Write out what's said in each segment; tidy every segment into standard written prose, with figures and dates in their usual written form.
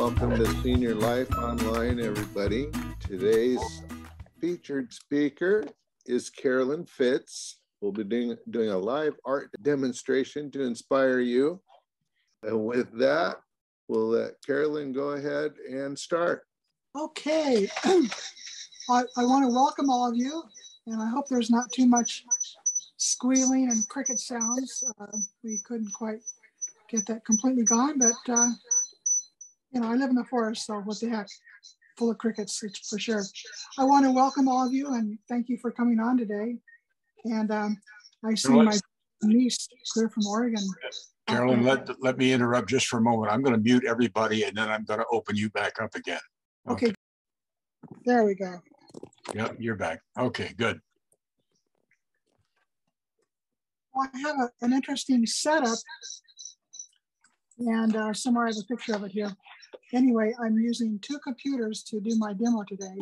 Welcome to Senior Life Online, everybody. Today's featured speaker is Carolyn Fitz. We'll be doing a live art demonstration to inspire you. And with that, we'll let Carolyn go ahead and start. Okay. I want to welcome all of you, and I hope there's not too much squealing and cricket sounds. We couldn't quite get that completely gone, but you know, I live in the forest, so what the heck, full of crickets, it's for sure. I want to welcome all of you and thank you for coming on today. And I see my niece clear from Oregon. Carolyn, let me interrupt just for a moment. I'm going to mute everybody and then I'm going to open you back up again. Okay. There we go. Yep, you're back. Okay, good. Well, I have an interesting setup, and somewhere I have a picture of it here. Anyway, I'm using two computers to do my demo today.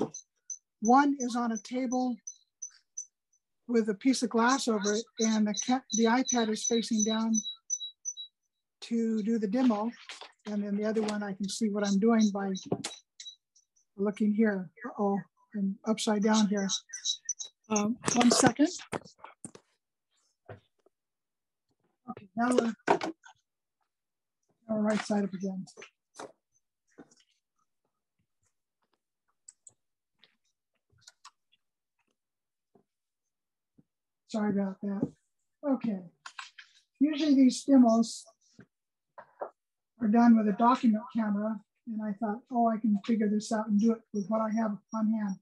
One is on a table with a piece of glass over it, and the iPad is facing down to do the demo. And then the other one, I can see what I'm doing by looking here. Uh-oh, I'm upside down here. 1 second. Okay, now we're right side up again. Sorry about that. Okay. Usually these demos are done with a document camera, and I thought, oh, I can figure this out and do it with what I have on hand.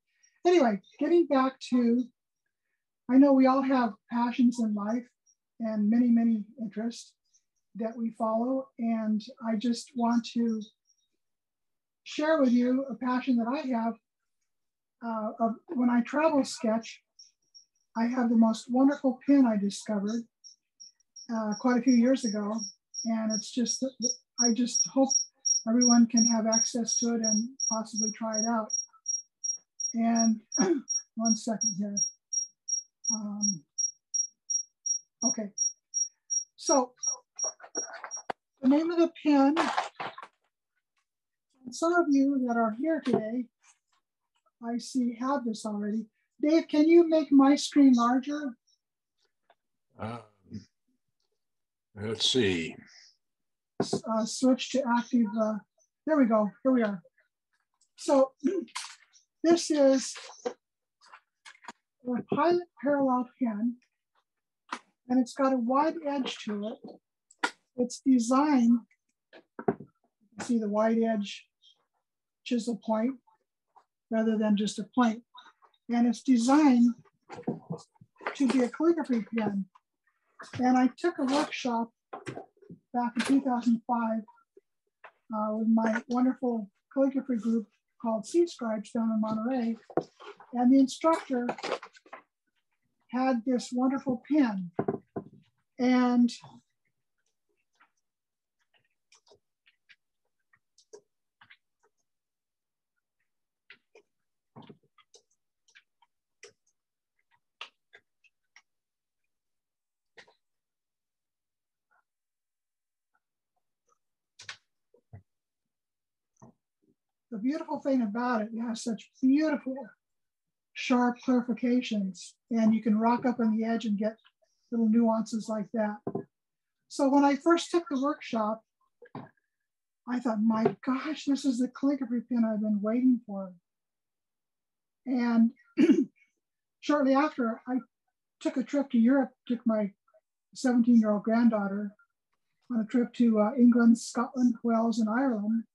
Anyway, getting back to, I know we all have passions in life and many, many interests that we follow. And I just want to share with you a passion that I have. When I travel sketch, I have the most wonderful pen I discovered quite a few years ago. And it's just, I just hope everyone can have access to it and possibly try it out. And 1 second here. Okay. So the name of the pen, and some of you that are here today, I see have this already. Dave, can you make my screen larger? Let's see. Switch to active. There we go. Here we are. So this is a pilot parallel pen, and it's got a wide edge to it. It's designed, you can see the wide edge chisel point rather than just a point. And it's designed to be a calligraphy pen. And I took a workshop back in 2005 with my wonderful calligraphy group called Sea Scribes down in Monterey. And the instructor had this wonderful pen. And the beautiful thing about it, it has such beautiful, sharp clarifications, and you can rock up on the edge and get little nuances like that. So when I first took the workshop, I thought, my gosh, this is the calligraphy pen I've been waiting for. And shortly after, I took a trip to Europe, took my 17-year-old granddaughter on a trip to England, Scotland, Wales, and Ireland.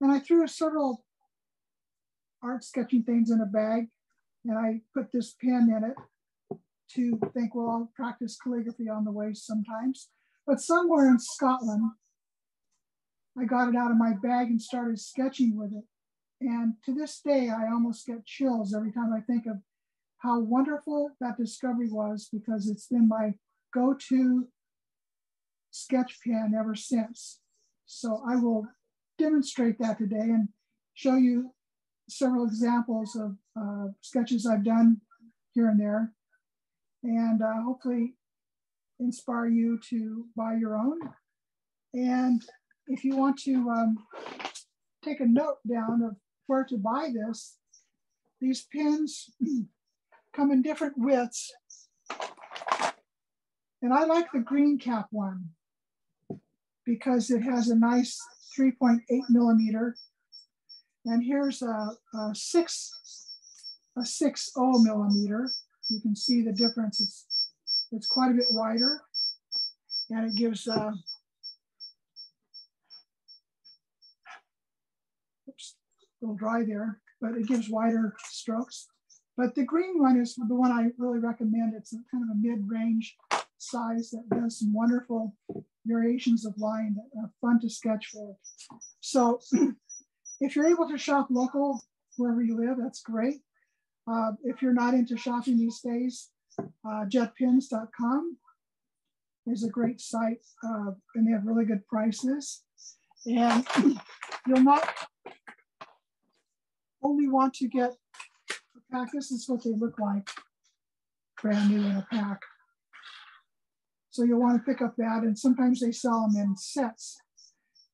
And I threw several art sketching things in a bag, and I put this pen in it to think, well, I'll practice calligraphy on the way sometimes. But somewhere in Scotland, I got it out of my bag and started sketching with it. And to this day, I almost get chills every time I think of how wonderful that discovery was, because it's been my go-to sketch pen ever since. So I will demonstrate that today and show you several examples of sketches I've done here and there, and hopefully inspire you to buy your own. And if you want to take a note down of where to buy this, these pins come in different widths. And I like the green cap one because it has a nice 3.8 millimeter. And here's a 6.0 millimeter. You can see the difference. It's quite a bit wider, and it gives oops, a little dry there, but it gives wider strokes. But the green one is the one I really recommend. It's kind of a mid-range size that does some wonderful variations of line that are fun to sketch with. So if you're able to shop local wherever you live, that's great. If you're not into shopping these days, jetpins.com is a great site, and they have really good prices. And you'll not only want to get a pack. This is what they look like, brand new in a pack. So you'll want to pick up that, and sometimes they sell them in sets.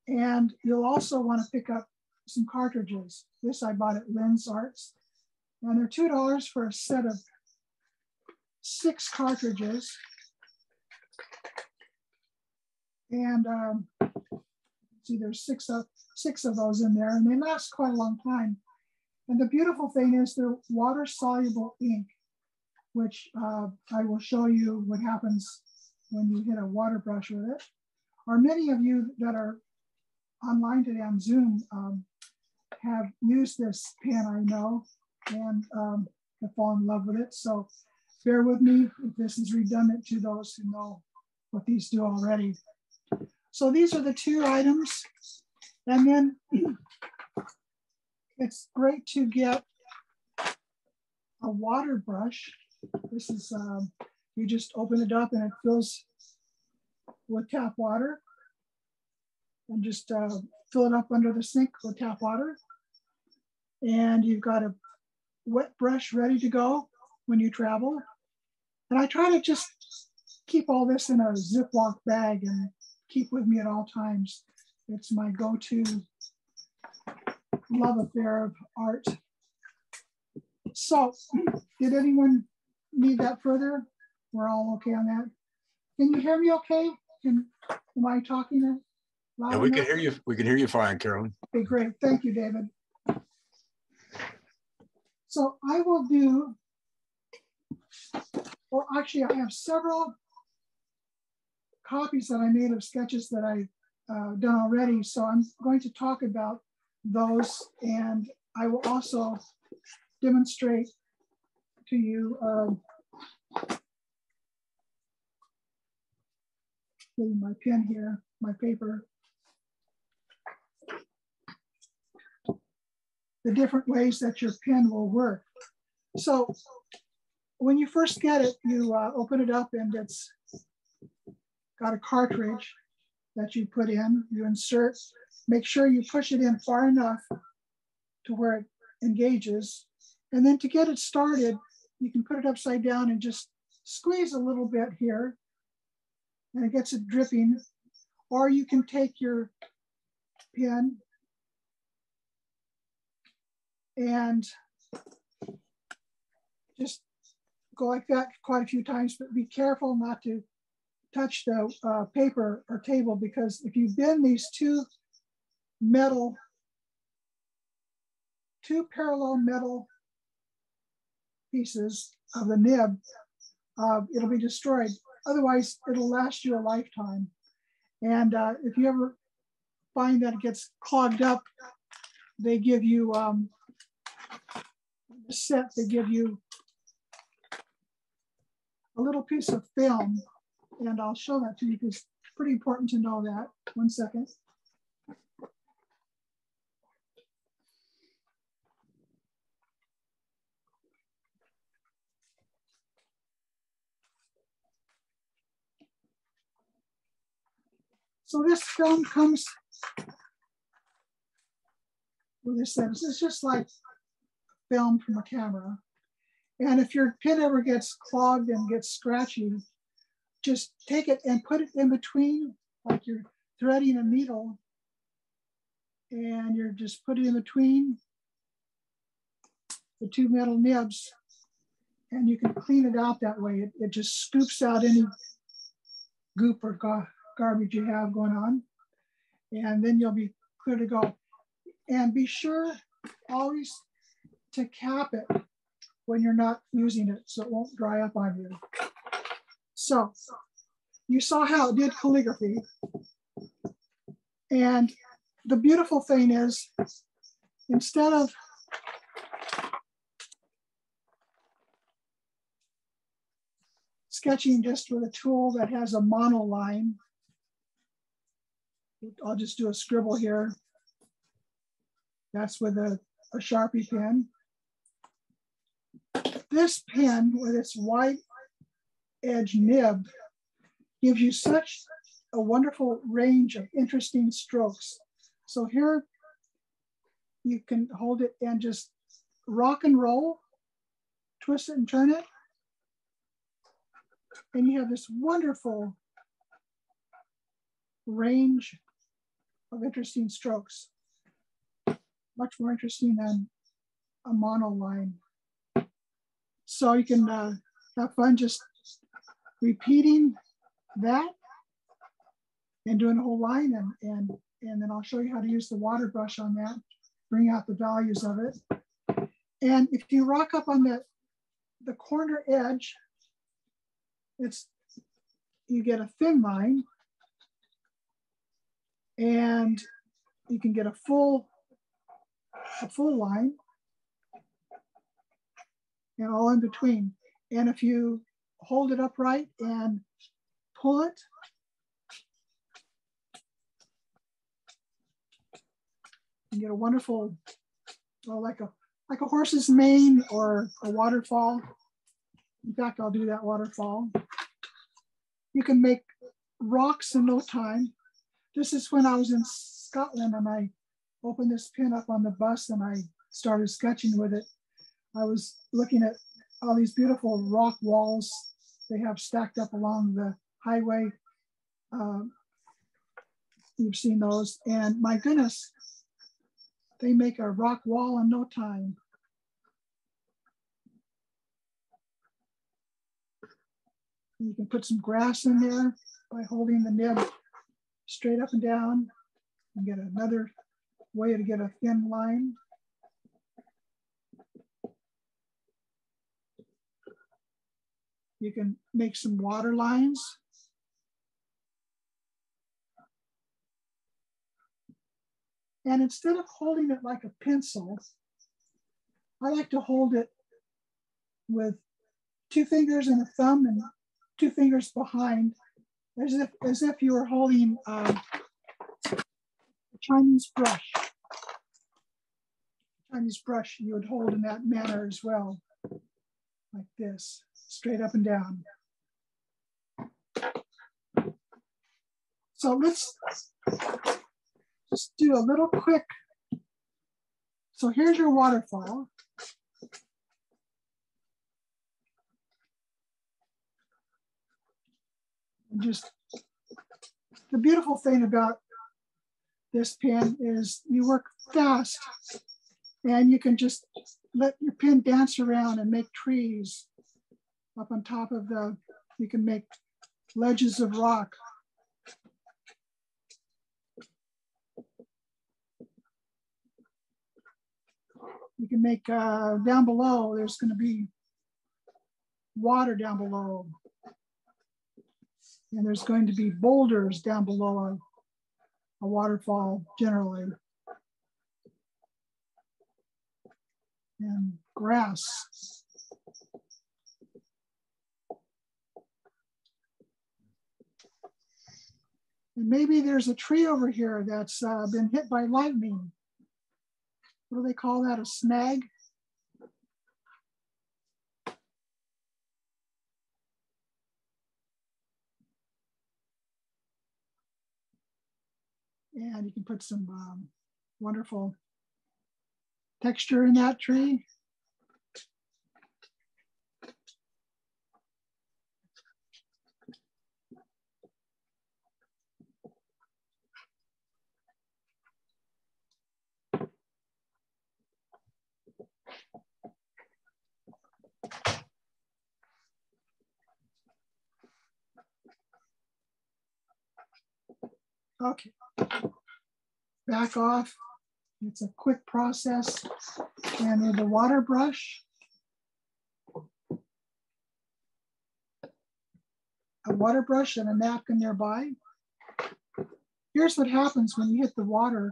And you'll also want to pick up some cartridges. This I bought at Lynn's Arts, and they're $2 for a set of 6 cartridges. And see, there's six of those in there, and they last quite a long time. And the beautiful thing is they're water-soluble ink, which I will show you what happens when you hit a water brush with it. Or many of you that are online today on Zoom have used this pen, I know, and have fallen in love with it. So bear with me if this is redundant to those who know what these do already. So these are the 2 items. And then it's great to get a water brush. This is, you just open it up and it fills with tap water. And just fill it up under the sink with tap water. And you've got a wet brush ready to go when you travel. And I try to just keep all this in a Ziploc bag and keep with me at all times. It's my go-to love affair of art. So, did anyone need that further? We're all okay on that. Can you hear me okay? Am I talking loud Yeah, we enough? can hear you. We can hear you fine, Carolyn. Okay, great. Thank you, David. So I will do, well, actually, I have several copies that I made of sketches that I've done already. So I'm going to talk about those, and I will also demonstrate to you getting my pen here, my paper, the different ways that your pen will work. So when you first get it, you open it up and it's got a cartridge that you put in, you insert, make sure you push it in far enough to where it engages. And then to get it started, you can put it upside down and just squeeze a little bit here and it gets it dripping. Or you can take your pen and just go like that quite a few times, but be careful not to touch the paper or table, because if you bend these two parallel metal pieces of the nib, it'll be destroyed. Otherwise, it'll last you a lifetime. And if you ever find that it gets clogged up, they give you a set, they give you a little piece of film, and I'll show that to you because it's pretty important to know that. 1 second. So this film comes with this thing. It's just like film from a camera. And if your pen ever gets clogged and gets scratchy, just take it and put it in between, like you're threading a needle, and you're just put it in between the two metal nibs, and you can clean it out that way. It just scoops out any goop or garbage you have going on, and then you'll be clear to go. And be sure always to cap it when you're not using it so it won't dry up on you. So you saw how it did calligraphy. And the beautiful thing is, instead of sketching just with a tool that has a monoline, I'll just do a scribble here. That's with a Sharpie pen. This pen with its white edge nib gives you such a wonderful range of interesting strokes. So here you can hold it and just rock and roll, twist it and turn it. And you have this wonderful range of interesting strokes. Much more interesting than a monoline. So you can have fun just repeating that and doing a whole line, and then I'll show you how to use the water brush on that, bring out the values of it. And if you rock up on the corner edge, you get a thin line, and you can get a full line, and all in between. And if you hold it upright and pull it, you get a wonderful, well, like a horse's mane or a waterfall. In fact, I'll do that waterfall. You can make rocks in no time. This is when I was in Scotland and I opened this pen up on the bus and I started sketching with it. I was looking at all these beautiful rock walls they have stacked up along the highway. You've seen those, and my goodness, they make a rock wall in no time. You can put some grass in there by holding the nib straight up and down and get another way to get a thin line. You can make some water lines. And instead of holding it like a pencil, I like to hold it with 2 fingers and a thumb and 2 fingers behind, as if you were holding a Chinese brush. Chinese brush you would hold in that manner as well, like this, straight up and down. So let's just do a little quick. So here's your waterfall. And just the beautiful thing about this pen is you work fast and you can just let your pen dance around and make trees up on top of you can make ledges of rock. You can make down below, there's going to be water down below. And there's going to be boulders down below a waterfall generally. And grass. And maybe there's a tree over here that's been hit by lightning. What do they call that, a snag? And you can put some wonderful texture in that tree. Okay, back off. It's a quick process. And with the water brush, a water brush and a napkin nearby. Here's what happens when you hit the water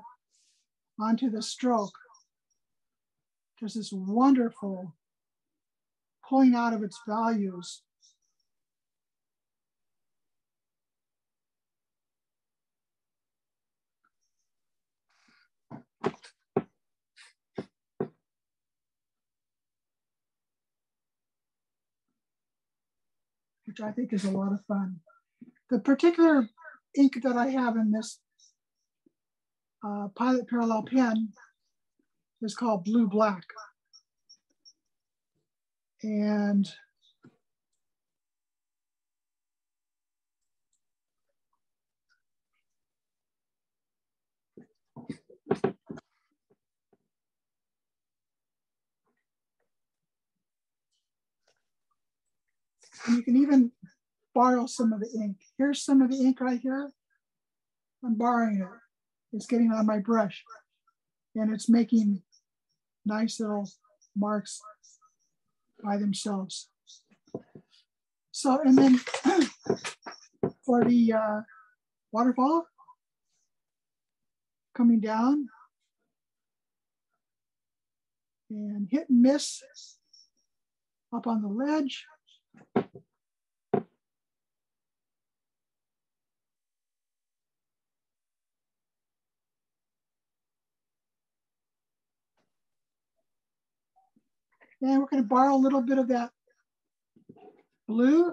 onto the stroke. There's this wonderful pulling out of its values. Which I think is a lot of fun. The particular ink that I have in this Pilot Parallel pen is called Blue Black. And you can even borrow some of the ink. Here's some of the ink right here. I'm borrowing it. It's getting on my brush and it's making nice little marks by themselves. So, and then for the waterfall, coming down and hit and miss up on the ledge. And we're going to borrow a little bit of that blue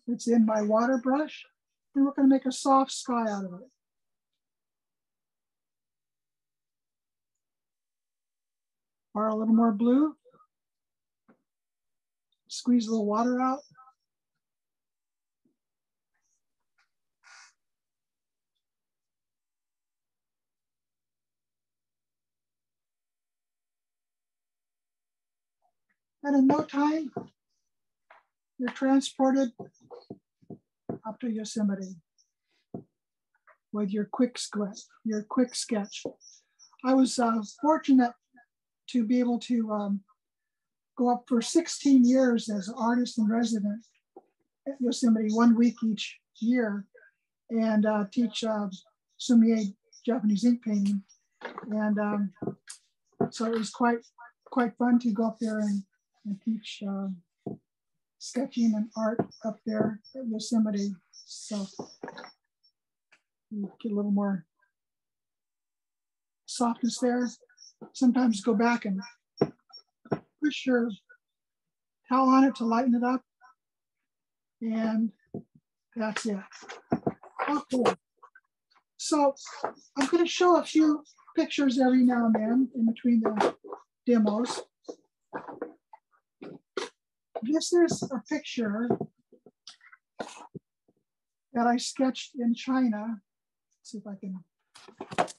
that's in my water brush, and we're going to make a soft sky out of it. Borrow a little more blue. Squeeze a little water out. And in no time, you're transported up to Yosemite with your quick sketch. I was fortunate to be able to go up for 16 years as an artist in resident at Yosemite, 1 week each year, and teach Sumie Japanese ink painting. And so it was quite fun to go up there and teach sketching and art up there at Yosemite. So you get a little more softness there. Sometimes go back and push your towel on it to lighten it up. And that's it. Okay. So I'm going to show a few pictures every now and then in between the demos. This is a picture that I sketched in China. Let's see if I can get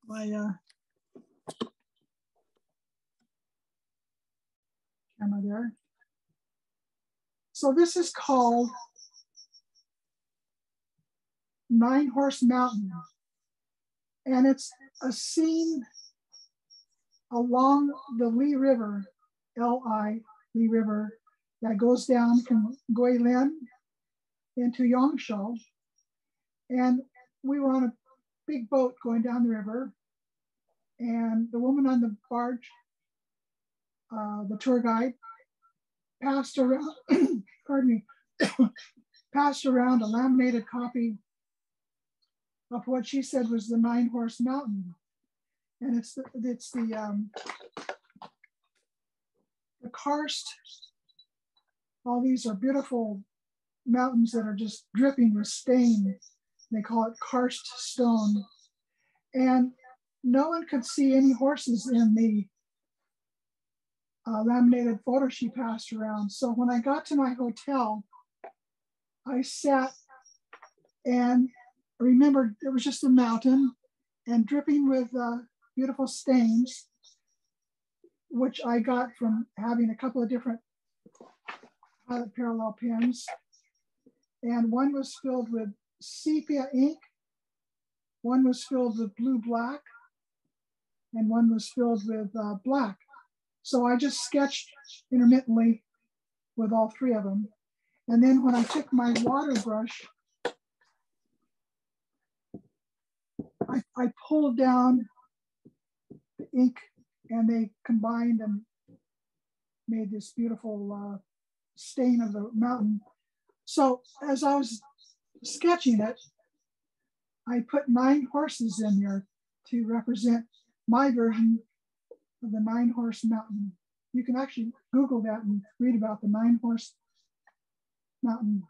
my camera there. So this is called 9 Horse Mountain. And it's a scene along the Li River, Li River, that goes down from Guilin into Yangshuo. And we were on a big boat going down the river. And the woman on the barge, the tour guide, passed around, pardon me, passed around a laminated copy of what she said was the 9 Horse Mountain. And it's the karst. All these are beautiful mountains that are just dripping with stain. They call it karst stone. And no one could see any horses in the laminated photo she passed around. So when I got to my hotel, I sat and remembered it was just a mountain and dripping with beautiful stains, which I got from having a couple of different Pilot Parallel pens. And one was filled with sepia ink, One was filled with blue black, and one was filled with black. So I just sketched intermittently with all three of them. And then when I took my water brush, I pulled down the ink and they combined and made this beautiful stain of the mountain. So as I was sketching it, I put 9 horses in there to represent my version of the 9-horse mountain. You can actually Google that and read about the 9-horse mountain.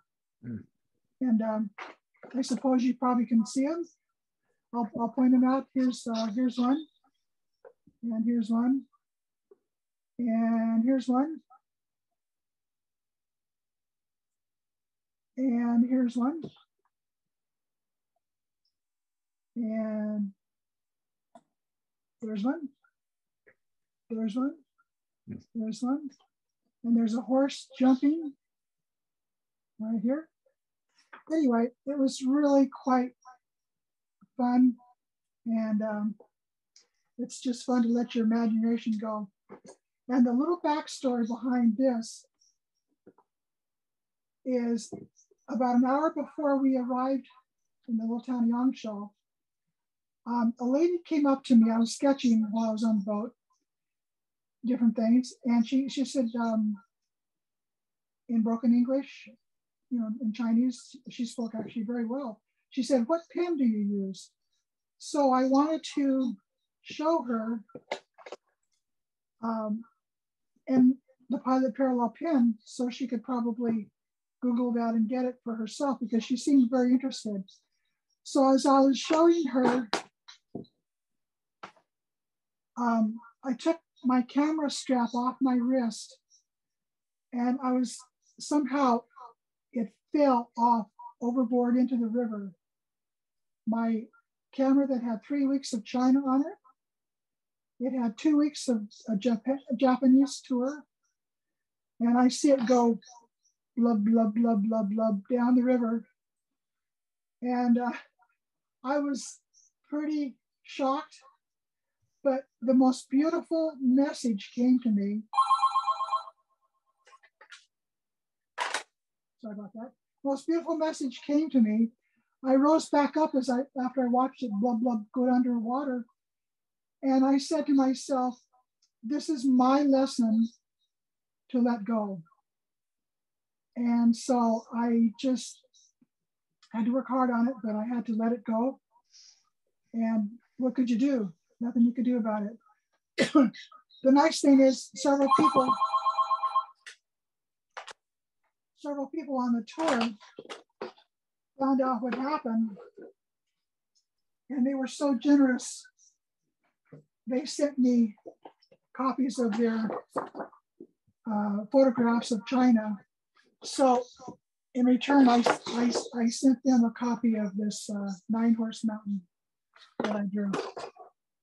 Mm. And I suppose you probably can see them. I'll point them out. Here's one, and here's one, and here's one, and here's one, and there's one, there's one, there's one, and there's a horse jumping right here. Anyway, it was really quite fun, and it's just fun to let your imagination go. And the little backstory behind this is about an hour before we arrived in the little town of Yangshaw, a lady came up to me. I was sketching while I was on the boat, different things, and she said, in broken English, you know, in Chinese, she spoke actually very well. She said, "What pen do you use?" So I wanted to show her and the Pilot Parallel pen so she could probably Google that and get it for herself because she seemed very interested. So as I was showing her, I took my camera strap off my wrist and I was somehow, it fell off overboard into the river. My camera that had 3 weeks of China on it, it had 2 weeks of a Japanese tour, and I see it go blub, blub, blub, blub, blub down the river. And I was pretty shocked, but the most beautiful message came to me. Sorry about that. Most beautiful message came to me. I rose back up after I watched it blub, blub go underwater. And I said to myself, this is my lesson to let go. And so I just had to work hard on it, but I had to let it go. And what could you do? Nothing you could do about it. The nice thing is several people on the tour found out what happened, and they were so generous. They sent me copies of their photographs of China. So in return, I sent them a copy of this 9-horse mountain that I drew.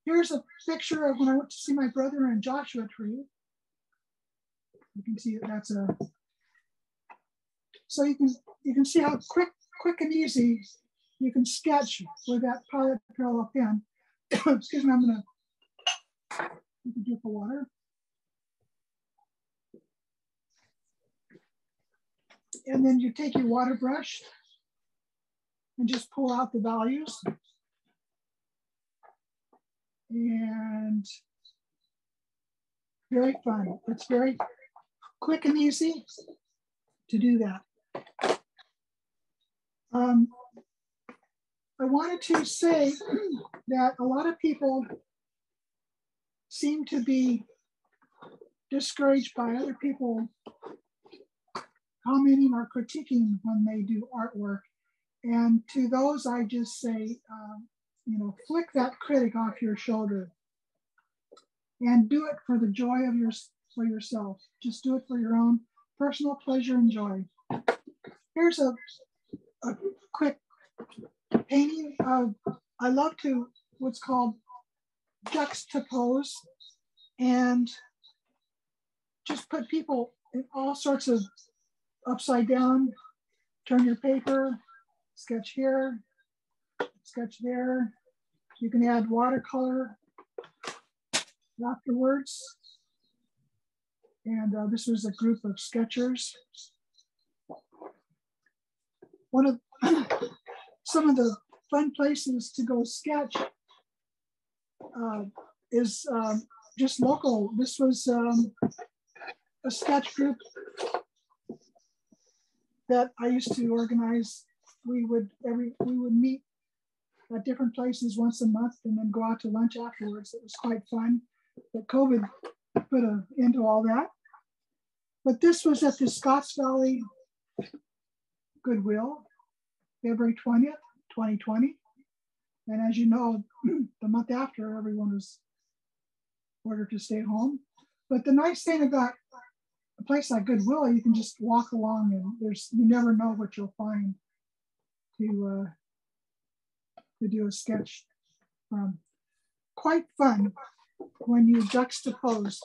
Here's a picture of when I went to see my brother in Joshua Tree. You can see that that's a. So you can see how quick and easy you can sketch with that Pilot Parallel pen. Excuse me, I'm gonna take a drip of water. And then you take your water brush and just pull out the values. And very fun. It's very quick and easy to do that. I wanted to say that a lot of people seem to be discouraged by other people commenting or critiquing when they do artwork. And to those, I just say, you know, flick that critic off your shoulder and do it for the joy of for yourself. Just do it for your own personal pleasure and joy. Here's a quick painting of, I love to what's called juxtapose and just put people in all sorts of upside down, turn your paper, sketch here, sketch there, You can add watercolor afterwards. And this was a group of sketchers. One of some of the fun places to go sketch is just local. This was a sketch group that I used to organize. We would meet at different places once a month and then go out to lunch afterwards. It was quite fun, but COVID put an end to all that. But this was at the Scotts Valley Goodwill, February 20th, 2020. And as you know, the month after, everyone was ordered to stay home. But the nice thing about a place like Goodwill, you can just walk along and you never know what you'll find to do a sketch from. Quite fun when you juxtapose.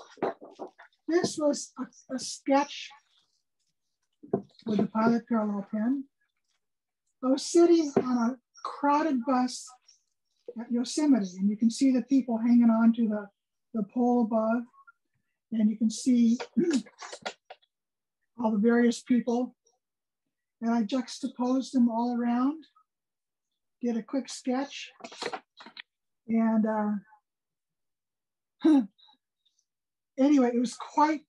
This was a sketch with a Pilot Parallel pen. I was sitting on a crowded bus at Yosemite, and you can see the people hanging on to the pole above, and you can see all the various people. And I juxtaposed them all around, did a quick sketch, and anyway, it was quite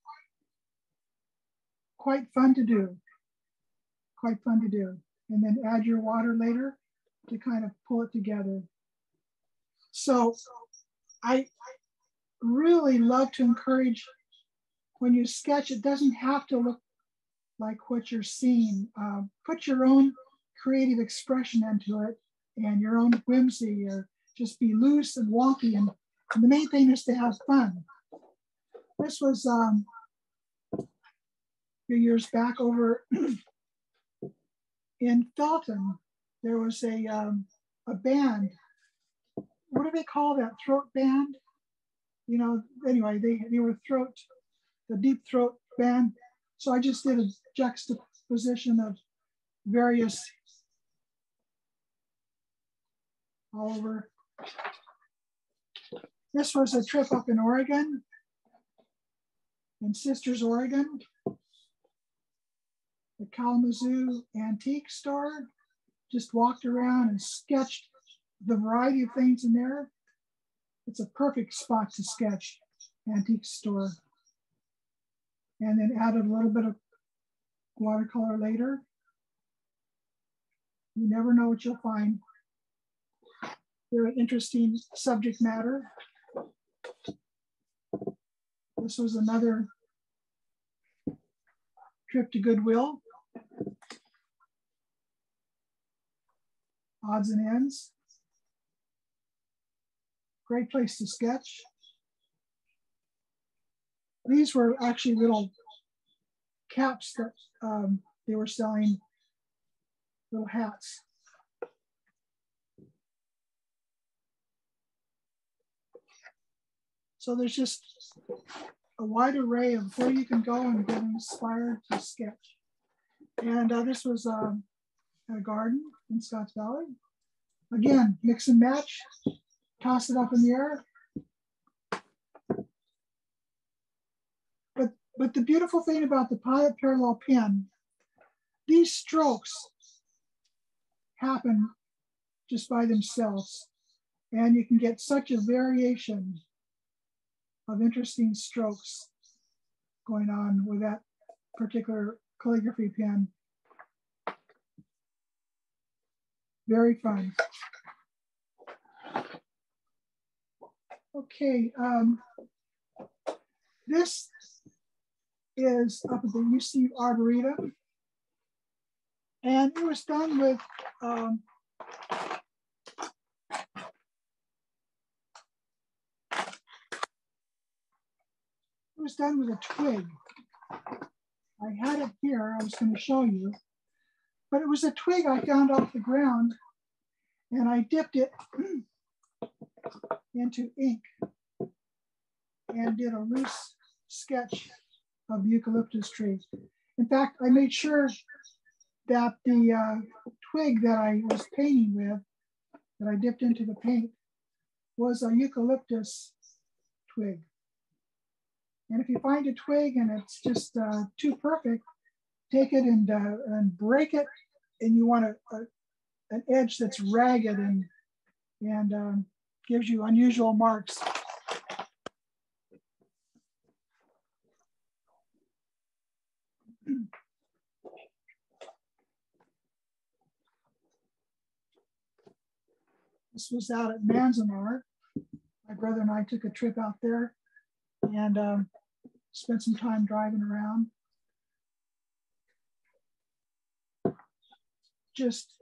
fun to do. Quite fun to do. And then add your water later to kind of pull it together. So I really love to encourage, when you sketch, it doesn't have to look like what you're seeing. Put your own creative expression into it and your own whimsy, or just be loose and wonky. And the main thing is to have fun. This was a few years back over in Felton. There was a band. What do they call that? Throat band? You know, anyway, they were the deep throat band. So I just did a juxtaposition of various all over. This was a trip up in Oregon, in Sisters, Oregon. The Kalamazoo antique store. Just walked around and sketched the variety of things in there. It's a perfect spot to sketch, antique store. And then added a little bit of watercolor later. You never know what you'll find. Very interesting subject matter. This was another trip to Goodwill. Odds and ends. Great place to sketch. These were actually little caps that they were selling, little hats. So there's just a wide array of where you can go and get inspired to sketch. And this was a garden in Scotts Valley. Again, mix and match, toss it up in the air. But the beautiful thing about the Pilot Parallel pen, these strokes happen just by themselves. And you can get such a variation of interesting strokes going on with that particular calligraphy pen. Very fun. Okay, this is up at the UC Arboretum, and it was done with a twig. I had it here, I was going to show you, but it was a twig I found off the ground, and I dipped it into ink and did a loose sketch of the eucalyptus tree. In fact, I made sure that the twig that I was painting with, that I dipped into the paint, was a eucalyptus twig. And if you find a twig and it's just too perfect, take it and break it, and you want an edge that's ragged and gives you unusual marks. This was out at Manzanar. My brother and I took a trip out there and spent some time driving around. Just,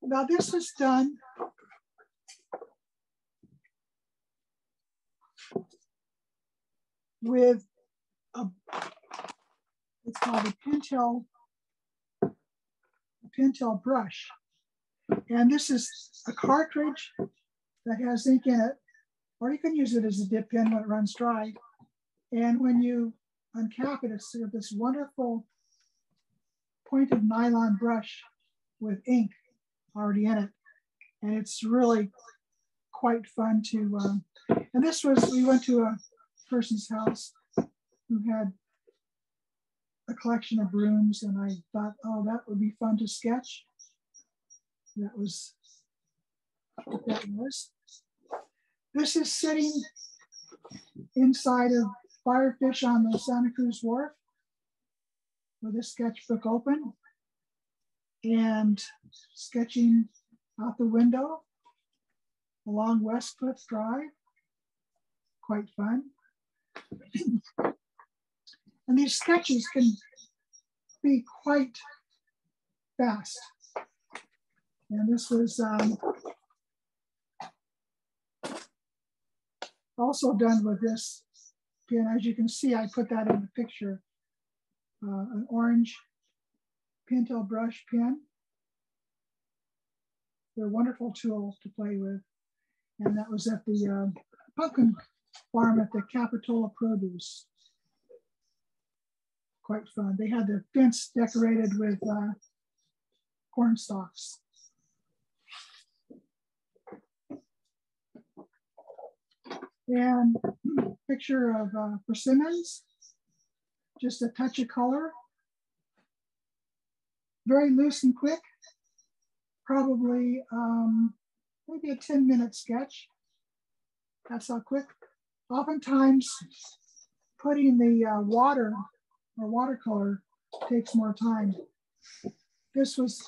now this was done with it's called a Pentel brush. And this is a cartridge that has ink in it, or you can use it as a dip pen when it runs dry. And when you uncap it, it's this wonderful pointed nylon brush with ink already in it. And it's really quite fun to, and this was, we went to a person's house who had a collection of brooms, and I thought, oh, that would be fun to sketch. That was what that was. This is sitting inside of Firefish on the Santa Cruz wharf with a sketchbook open and sketching out the window along West Cliff Drive. Quite fun. And these sketches can be quite fast. And this was also done with this pen. As you can see, I put that in the picture. An orange Pentel brush pen. They're a wonderful tool to play with. And that was at the pumpkin farm at the Capitola Produce. Quite fun. They had the fence decorated with corn stalks. And picture of persimmons, just a touch of color. Very loose and quick, probably maybe a 10-minute sketch. That's how quick. Oftentimes, putting the water or watercolor takes more time. This was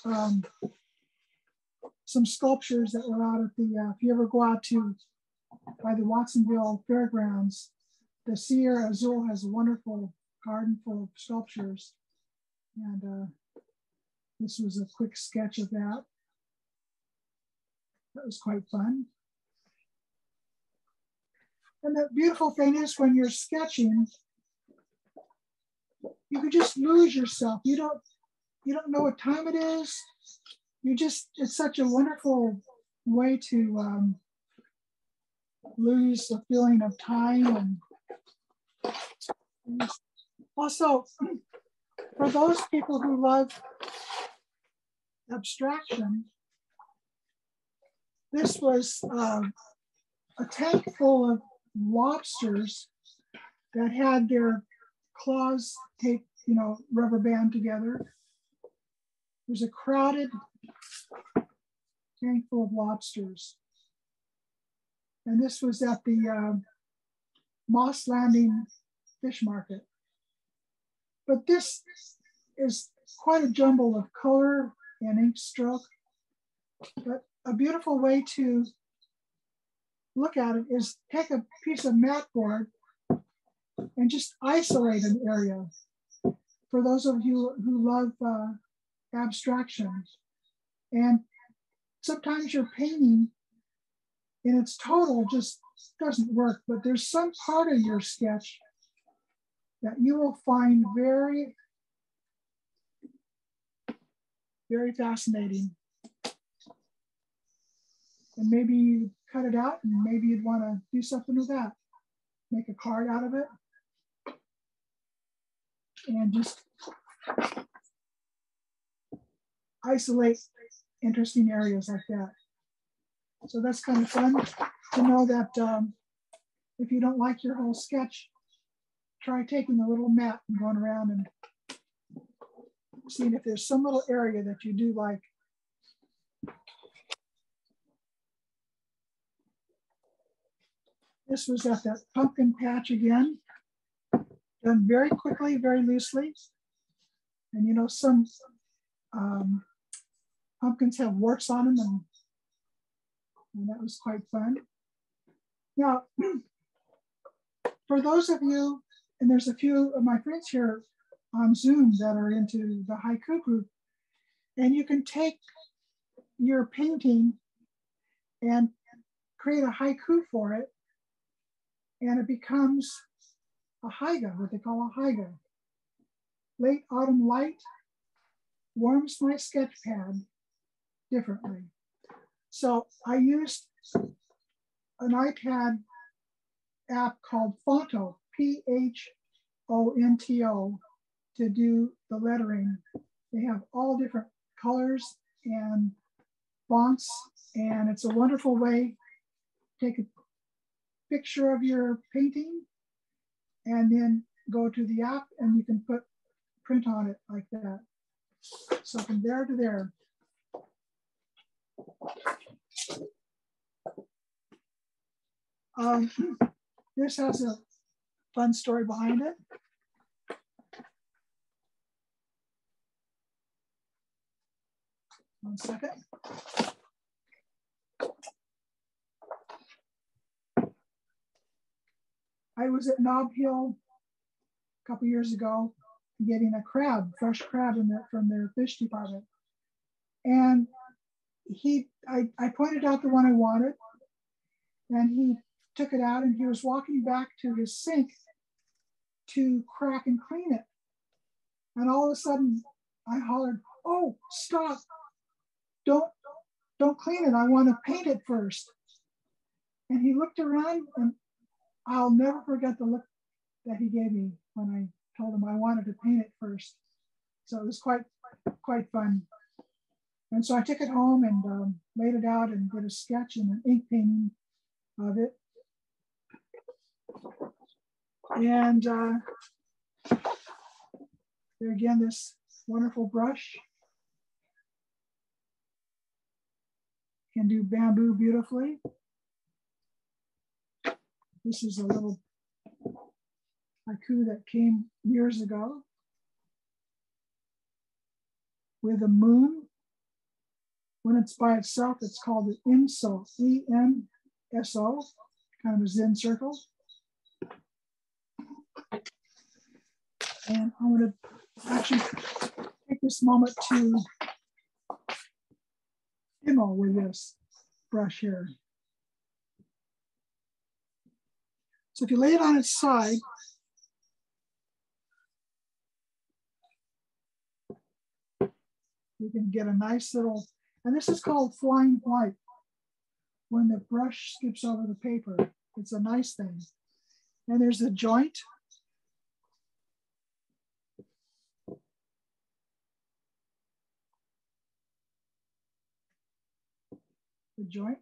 some sculptures that were out at the, if you ever go out to by the Watsonville Fairgrounds, the Sierra Azul has a wonderful garden full of sculptures. And this was a quick sketch of that. That was quite fun. And the beautiful thing is when you're sketching, you can just lose yourself. You don't know what time it is. You just, it's such a wonderful way to lose the feeling of time. And also, for those people who love abstraction, this was a tank full of lobsters that had their claws taped, rubber band together. There's a crowded tank full of lobsters. And this was at the Moss Landing Fish Market. But this is quite a jumble of color and ink stroke. But a beautiful way to look at it is take a piece of mat board and just isolate an area. For those of you who love abstraction. And sometimes your painting in its total just doesn't work, but there's some part of your sketch that you will find very, very fascinating. And maybe you cut it out and maybe you'd want to do something with that. Make a card out of it. And just isolate interesting areas like that. So that's kind of fun to know that if you don't like your whole sketch, try taking the little mat and going around and seeing if there's some little area that you do like. This was at that pumpkin patch again, done very quickly, very loosely. And you know, some pumpkins have warts on them, and that was quite fun. Now, for those of you, and there's a few of my friends here on Zoom that are into the haiku group, and you can take your painting and create a haiku for it, and it becomes a haiga, what they call a haiga. Late autumn light warms my sketch pad differently. So I used an iPad app called Phonto, Phonto, to do the lettering. They have all different colors and fonts, and it's a wonderful way to take a picture of your painting and then go to the app and you can put print on it like that. So from there to there. This has a fun story behind it. One second. I was at Nob Hill a couple years ago getting a crab, fresh crab from their fish department. And I pointed out the one I wanted, and he took it out and he was walking back to his sink to crack and clean it. And all of a sudden I hollered, "Oh, stop, don't clean it. I want to paint it first." And he looked around, and I'll never forget the look that he gave me when I told him I wanted to paint it first. So it was quite fun. And so I took it home and laid it out and did a sketch and an ink painting of it. And there again, this wonderful brush can do bamboo beautifully. This is a little haiku that came years ago with a moon. When it's by itself, it's called an ENSO, E-N-S-O, kind of a Zen circle. And I'm going to actually take this moment to demo with this brush here. So if you lay it on its side, you can get a nice little, and this is called flying white. When the brush skips over the paper, it's a nice thing. And there's a joint. The joint.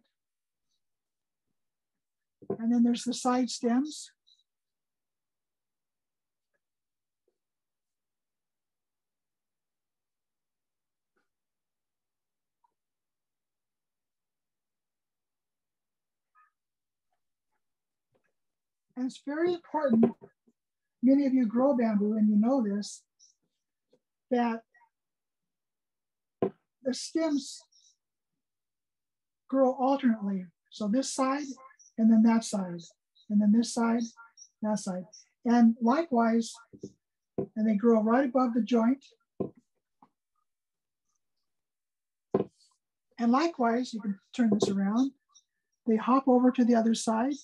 And then there's the side stems. And it's very important, many of you grow bamboo and you know this, that the stems grow alternately. So this side and then that side, and then this side, that side. And likewise, and they grow right above the joint. And likewise, you can turn this around. They hop over to the other side.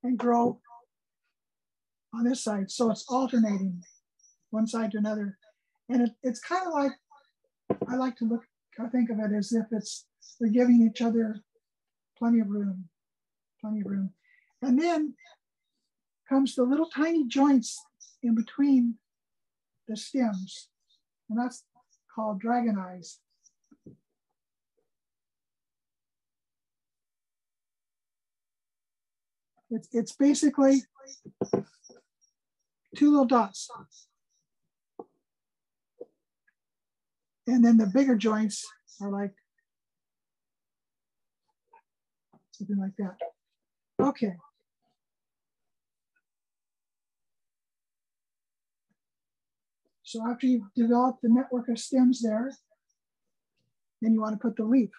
And grow on this side. So it's alternating one side to another. And it's kind of like, I like to think of it as if they're giving each other plenty of room. And then comes the little tiny joints in between the stems, and that's called dragon eyes. It's basically two little dots. And then the bigger joints are like something like that. Okay. So after you've developed the network of stems there, then you want to put the leaf.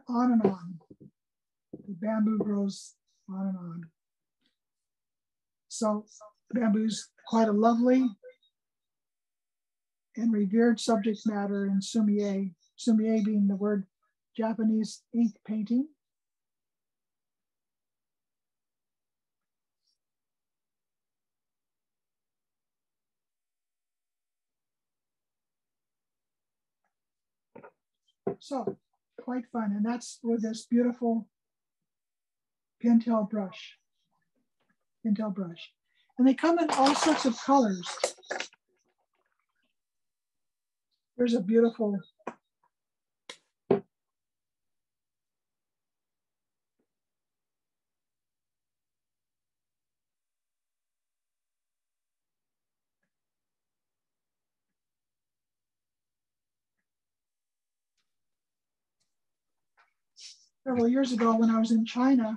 On and on. The bamboo grows on and on. So bamboo's quite a lovely and revered subject matter in Sumie, Sumie being the word Japanese ink painting. So quite fun, and that's with this beautiful Pentel brush. Pentel brush. And they come in all sorts of colors. There's a beautiful several years ago when I was in China,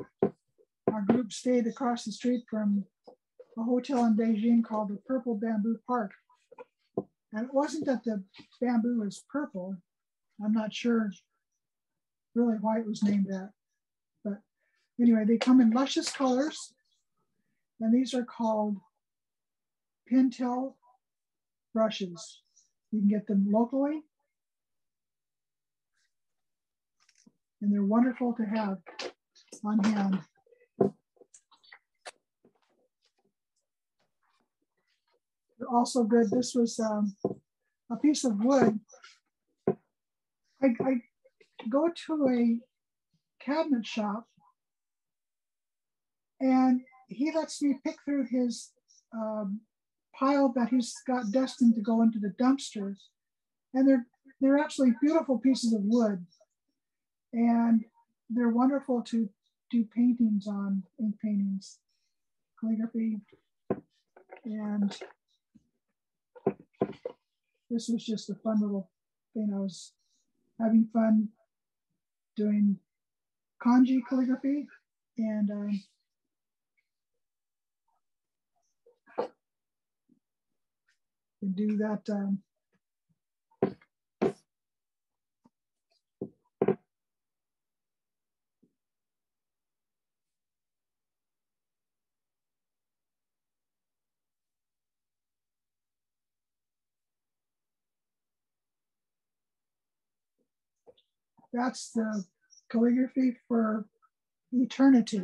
our group stayed across the street from a hotel in Beijing called the Purple Bamboo Park. And it wasn't that the bamboo was purple. I'm not sure really why it was named that. But anyway, they come in luscious colors. And these are called Pentel brushes. You can get them locally. And they're wonderful to have on hand. They're also good. This was a piece of wood. I go to a cabinet shop and he lets me pick through his pile that he's got destined to go into the dumpsters. And they're actually beautiful pieces of wood. And they're wonderful to do paintings on, ink paintings, calligraphy. And this was just a fun little thing. I was having fun doing kanji calligraphy, and do that. That's the calligraphy for eternity.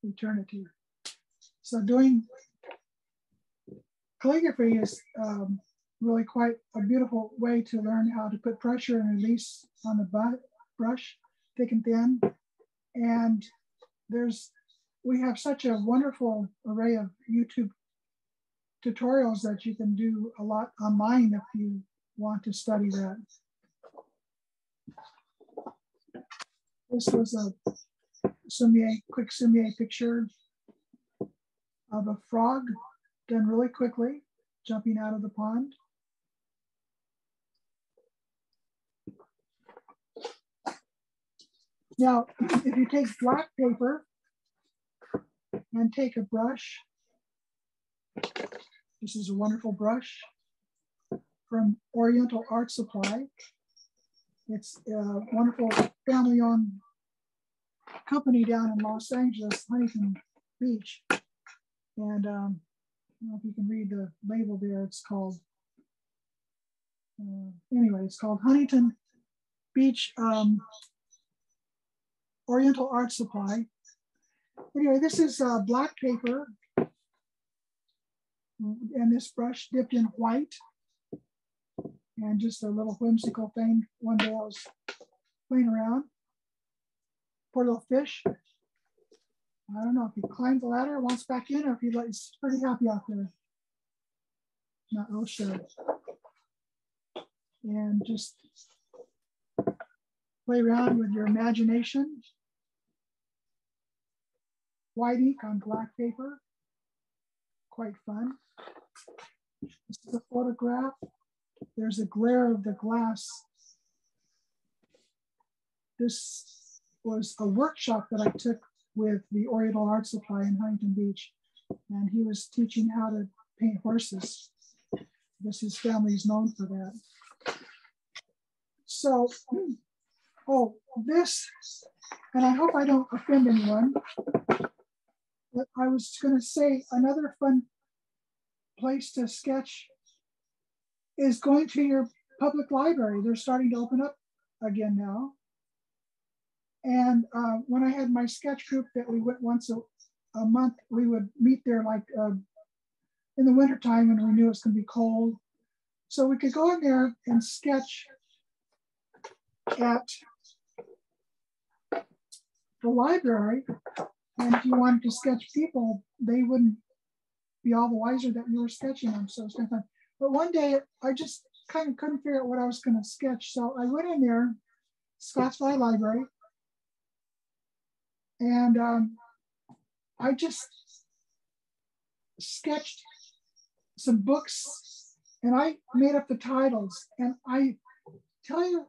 Eternity. So doing calligraphy is really quite a beautiful way to learn how to put pressure and release on the brush, thick and thin. And we have such a wonderful array of YouTube tutorials that you can do a lot online if you want to study that. This was a quick Sumie picture of a frog done really quickly, jumping out of the pond. Now, if you take black paper and take a brush, this is a wonderful brush from Oriental Art Supply. It's a wonderful family-owned company down in Los Angeles, Huntington Beach. And I don't know if you can read the label there. It's called, anyway, it's called Huntington Beach Oriental Art Supply. Anyway, this is black paper and this brush dipped in white. And just a little whimsical thing. One day I was playing around. Poor little fish. I don't know if he climbed the ladder, wants back in, or if he's pretty happy out there. Not real sure. And just play around with your imagination. White ink on black paper. Quite fun. This is a photograph. There's a glare of the glass. This was a workshop that I took with the Oriental Art Supply in Huntington Beach. And he was teaching how to paint horses. I guess his family is known for that. So, oh, this, and I hope I don't offend anyone, but I was going to say another fun place to sketch is going to your public library. They're starting to open up again now. And when I had my sketch group that we went once a month, we would meet there like in the wintertime when we knew it was going to be cold. So we could go in there and sketch at the library. And if you wanted to sketch people, they wouldn't be all the wiser that you were sketching them. So it's kind of fun. But one day I just kind of couldn't figure out what I was going to sketch. So I went in there, Scottsville Library, and I just sketched some books and I made up the titles. And I tell you,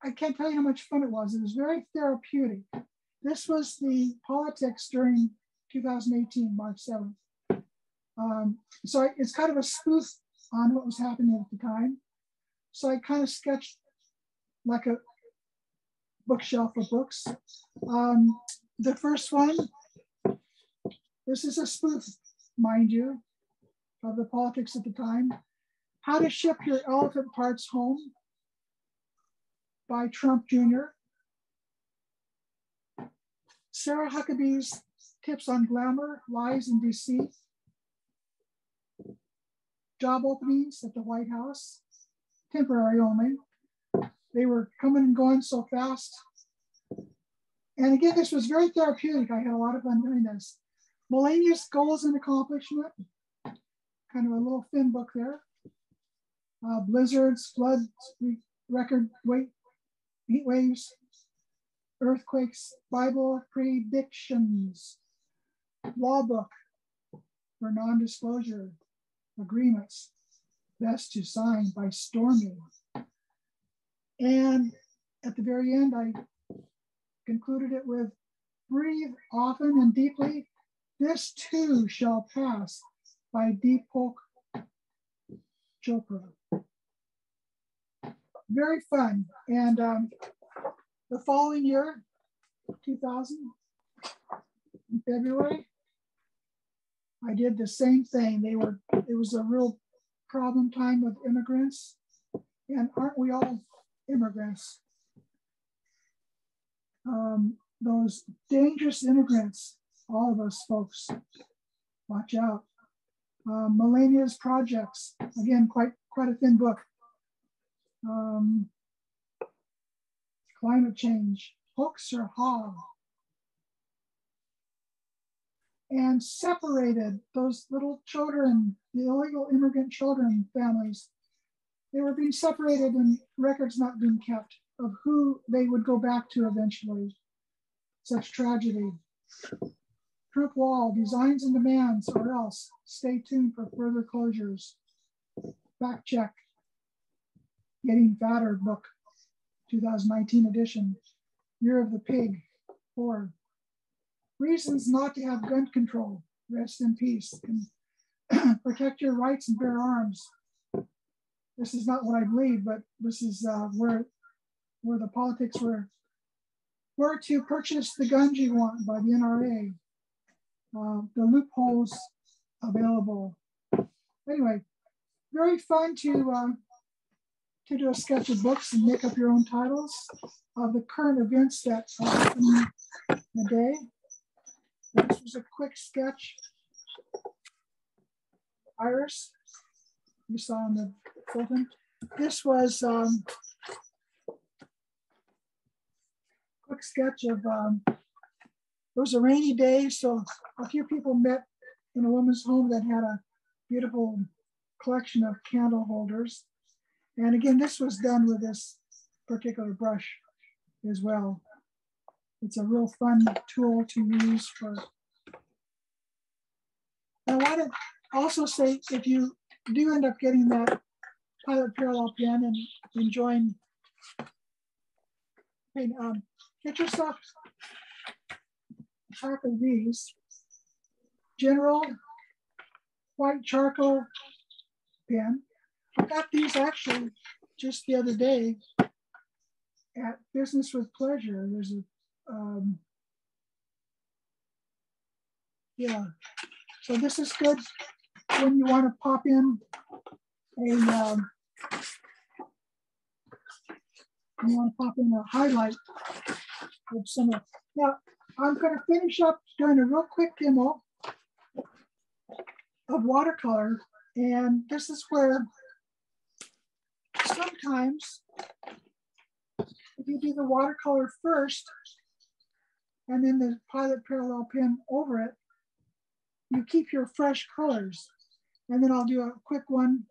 I can't tell you how much fun it was. It was very therapeutic. This was the politics during 2018, March 7th. So it's kind of a spoof on what was happening at the time. So I kind of sketched like a bookshelf of books. The first one, this is a spoof, mind you, of the politics at the time. How to Ship Your Elephant Parts Home by Trump Jr. Sarah Huckabee's Tips on Glamour, Lies, and Deceit. Job openings at the White House, temporary only. They were coming and going so fast. And again, this was very therapeutic. I had a lot of fun doing this. Melania's Goals and Accomplishment, kind of a little thin book there. Blizzards, floods, record heat waves, earthquakes, Bible predictions, law book for non-disclosure agreements, best to sign by Stormy. And at the very end, I concluded it with breathe often and deeply. This too shall pass by Deepak Chopra. Very fun. And the following year, 2000, in February, I did the same thing. It was a real problem time with immigrants. And aren't we all immigrants? Those dangerous immigrants, all of us folks, watch out. Melania's Projects, again, quite a thin book. Climate Change, Hooks or Hog. And separated those little children, the illegal immigrant children families. They were being separated and records not being kept of who they would go back to eventually. Such tragedy. Trump Wall, Designs and Demands, or else. Stay tuned for further closures. Fact check. Getting Fatter book, 2019 edition. Year of the Pig, 4. Reasons not to have gun control. Rest in peace. Protect your rights and bear arms. This is not what I believe, but this is where where the politics were where to purchase the guns you want by the NRA, the loopholes available. Anyway, very fun to do a sketch of books and make up your own titles of the current events that are happening in the day. This was a quick sketch. Iris, you saw in the bulletin. This was quick sketch of, it was a rainy day, so a few people met in a woman's home that had a beautiful collection of candle holders. And again, this was done with this particular brush as well. It's a real fun tool to use for. I want to also say, if you do end up getting that Pilot Parallel pen and enjoying, get yourself a pack of these. General white charcoal pen. I got these actually just the other day at Business with Pleasure. There's a, yeah. So this is good when you want to pop in a, highlight of some of. Now, I'm going to finish up doing a real quick demo of watercolor. And this is where sometimes if you do the watercolor first and then the Pilot Parallel pen over it, you keep your fresh colors. And then I'll do a quick one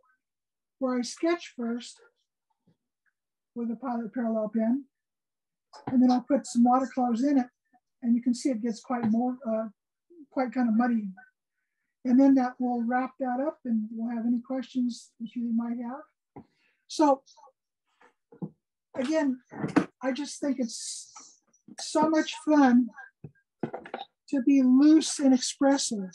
where I sketch first with the Pilot Parallel pen, and then I'll put some watercolors in it, and you can see it gets quite kind of muddy. And then that will wrap that up, and we'll have any questions that you might have. So again, I just think it's so much fun to be loose and expressive.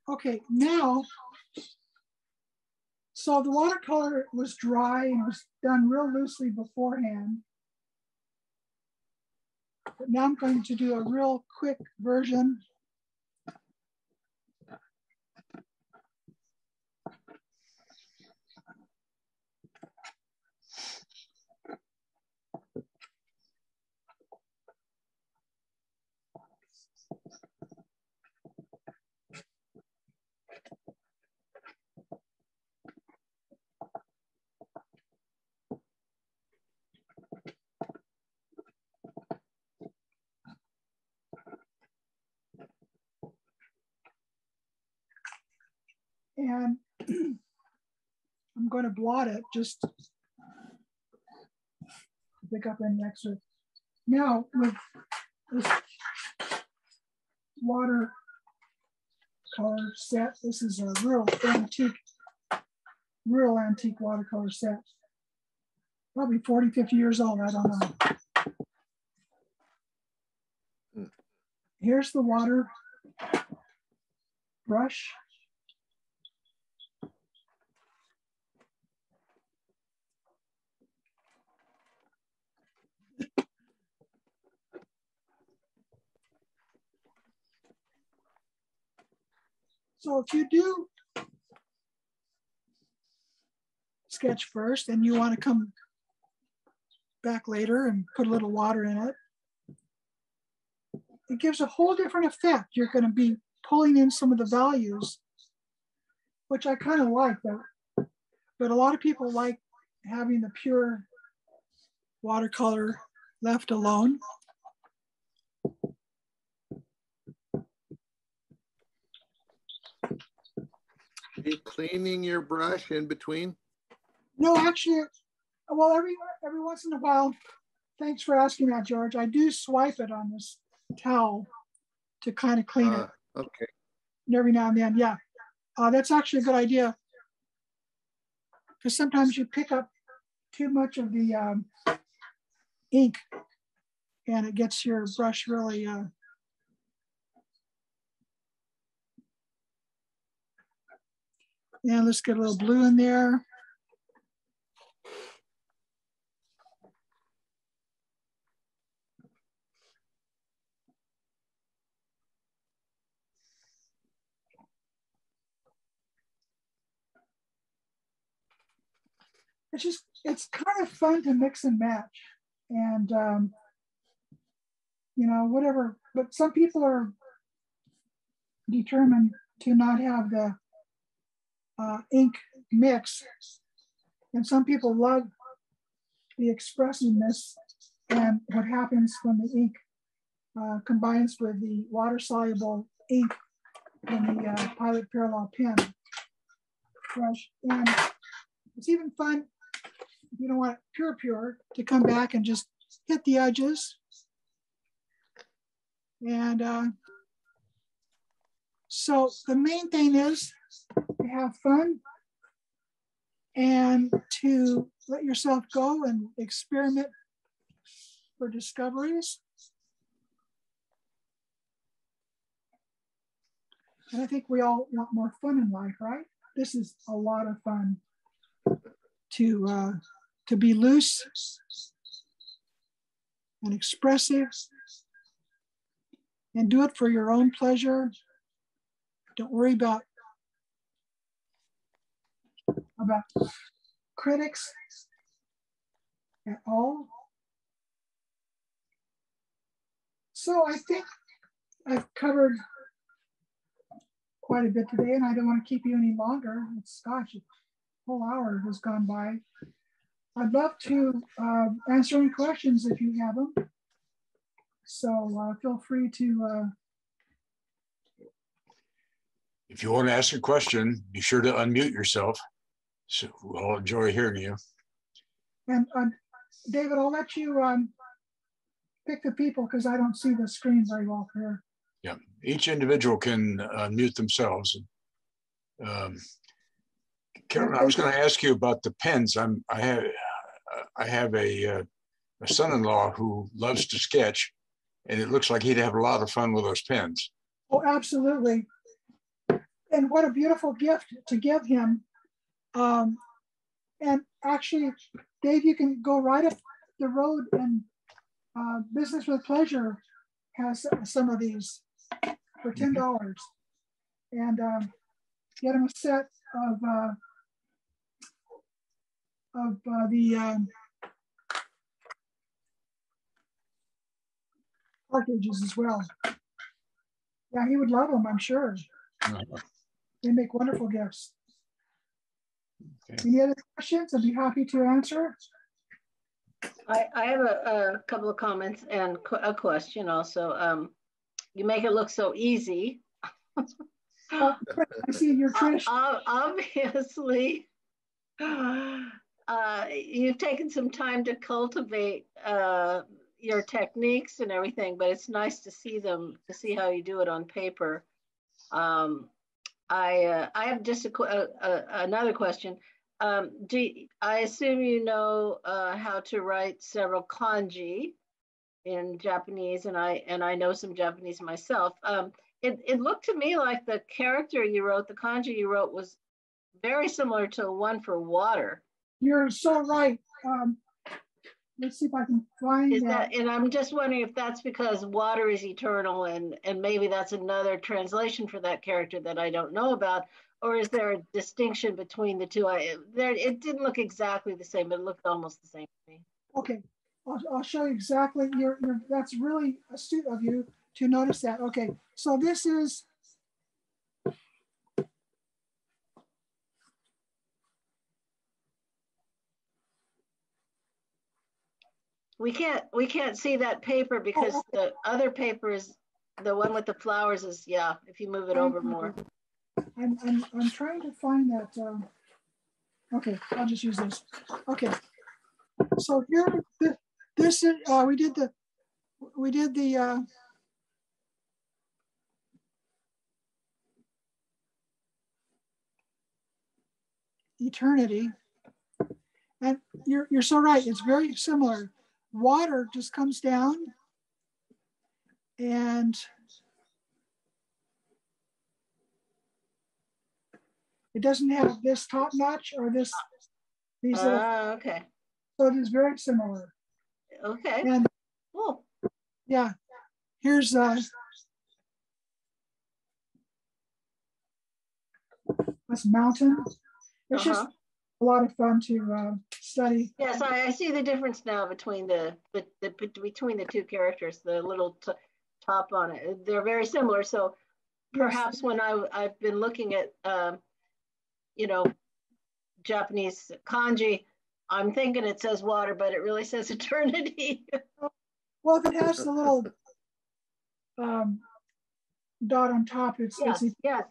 Okay, now, so the watercolor was dry and it was done real loosely beforehand. But now I'm going to do a real quick version. And I'm going to blot it just to pick up any extra. Now with this watercolor set, this is a real antique watercolor set. Probably 40, 50 years old, I don't know. Here's the water brush. So if you do sketch first and you want to come back later and put a little water in it. It gives a whole different effect. You're going to be pulling in some of the values, which I kind of like, but a lot of people like having the pure watercolor left alone. Are you cleaning your brush in between? No, actually, well, every once in a while, thanks for asking that, George. I do swipe it on this towel to kind of clean it. Okay. And every now and then, yeah. That's actually a good idea. Because sometimes you pick up too much of the ink and it gets your brush really yeah, let's get a little blue in there. It's kind of fun to mix and match, and you know, whatever, but some people are determined to not have the ink mix, and some people love the expressiveness and what happens when the ink combines with the water-soluble ink in the Pilot Parallel pen brush. And it's even fun, if you don't want it pure, to come back and just hit the edges. And so the main thing is to have fun and to let yourself go and experiment for discoveries. And I think we all want more fun in life, right? This is a lot of fun to be loose and expressive and do it for your own pleasure. Don't worry about critics at all. So I think I've covered quite a bit today, and I don't want to keep you any longer. It's, gosh, a whole hour has gone by. I'd love to answer any questions if you have them. So feel free to. If you want to ask a question, be sure to unmute yourself. So we'll enjoy hearing you. And David, I'll let you pick the people because I don't see the screen very well here. Yeah, each individual can unmute themselves. Carolyn, I was going to ask you about the pens. I have a son-in-law who loves to sketch, and it looks like he'd have a lot of fun with those pens. Oh, absolutely. And what a beautiful gift to give him. And actually, Dave, you can go right up the road, and Business with Pleasure has some of these for $10. And get him a set of the cartridges as well. Yeah, he would love them, I'm sure. They make wonderful gifts. Okay. Any other questions? I'd be happy to answer. I have a couple of comments and a question also. You make it look so easy. I see your Trish. Obviously, you've taken some time to cultivate your techniques and everything, but it's nice to see them, to see how you do it on paper. I have just another question. I assume you know how to write several kanji in Japanese, and I know some Japanese myself. It looked to me like the character you wrote, the kanji you wrote, was very similar to one for water. You're so right. Let's see if I can find that. And I'm just wondering if that's because water is eternal, and maybe that's another translation for that character that I don't know about, or is there a distinction between the two? It didn't look exactly the same, but it looked almost the same to me. Okay, I'll show you exactly. That's really astute of you to notice that. Okay, so this is we can't see that paper because the other paper is the one with the flowers is, yeah, if you move it over more. I'm trying to find that. Okay, I'll just use this. Okay, so here, this is we did the eternity, and you're so right. It's very similar. Water just comes down, and it doesn't have this top notch or these little. Okay. So it is very similar. Okay. And cool. Yeah, here's that's mountain. It's just a lot of fun to study. Yes, I see the difference now between between the two characters. The little top on it, they're very similar. So perhaps when I've been looking at you know, Japanese kanji, I'm thinking it says water, but it really says eternity. Well, if it has the little dot on top, it's yes,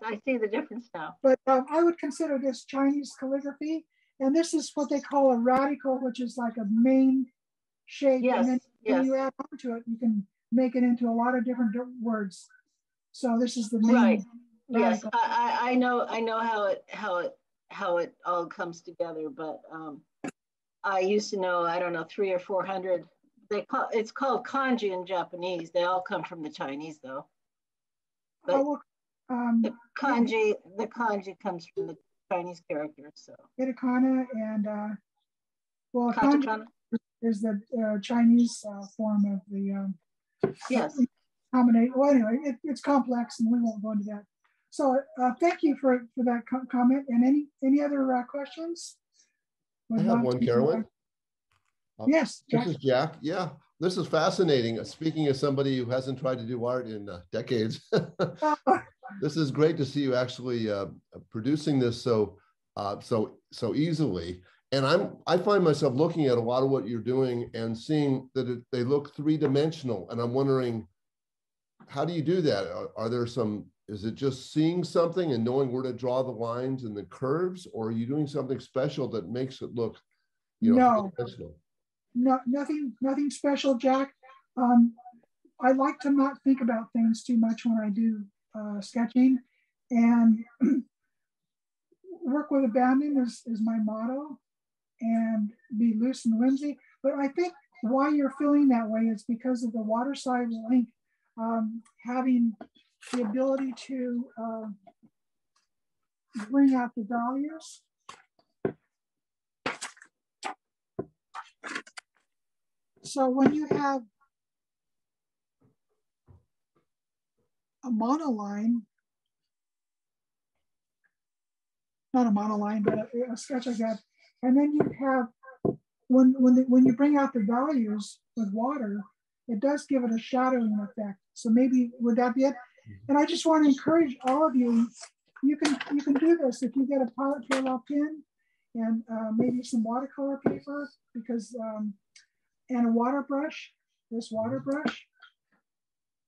I see the difference now. But I would consider this Chinese calligraphy, and this is what they call a radical, which is like a main shape. Yes, and then when you add on to it, you can make it into a lot of different words. So this is the main. Right. Radical. Yes, I know how it all comes together, but I used to know, I don't know, 300 or 400. It's called kanji in Japanese. They all come from the Chinese, though. But the kanji comes from the Chinese characters. So katakana and well, katakana is the Chinese form of the yes. Combination. Well, anyway, it's complex, and we won't go into that. So thank you for that comment. And any other questions? I have one, Carolyn. Yes, Jack. This is Jack. Yeah, this is fascinating. Speaking as somebody who hasn't tried to do art in decades, this is great to see you actually producing this so easily. And I find myself looking at a lot of what you're doing and seeing that they look three-dimensional. And I'm wondering, how do you do that? Are there some? Is it just seeing something and knowing where to draw the lines and the curves, or are you doing something special that makes it look, no, nothing special, Jack. I like to not think about things too much when I do sketching, and work with abandon is my motto, and be loose and whimsy. But I think why you're feeling that way is because of the water-soluble ink having the ability to bring out the values. So when you have a monoline, not a monoline, but a sketch like that, and then you have, when you bring out the values with water, it does give it a shadowing effect. So maybe, would that be it? And I just want to encourage all of you, you can do this if you get a pilot parallel pen and maybe some watercolor paper, because and a water brush, this water brush,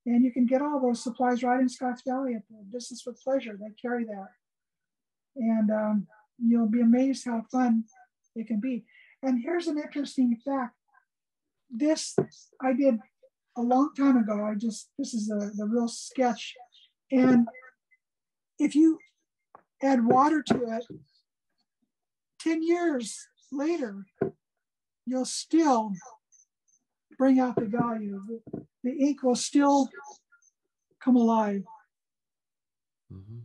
and you can get all those supplies right in Scotts Valley at the Distance with Pleasure. They carry that, and you'll be amazed how fun it can be. And here's an interesting fact. This I did a long time ago. This is the real sketch. And if you add water to it, 10 years later, you'll still bring out the value. The ink will still come alive. Mm-hmm.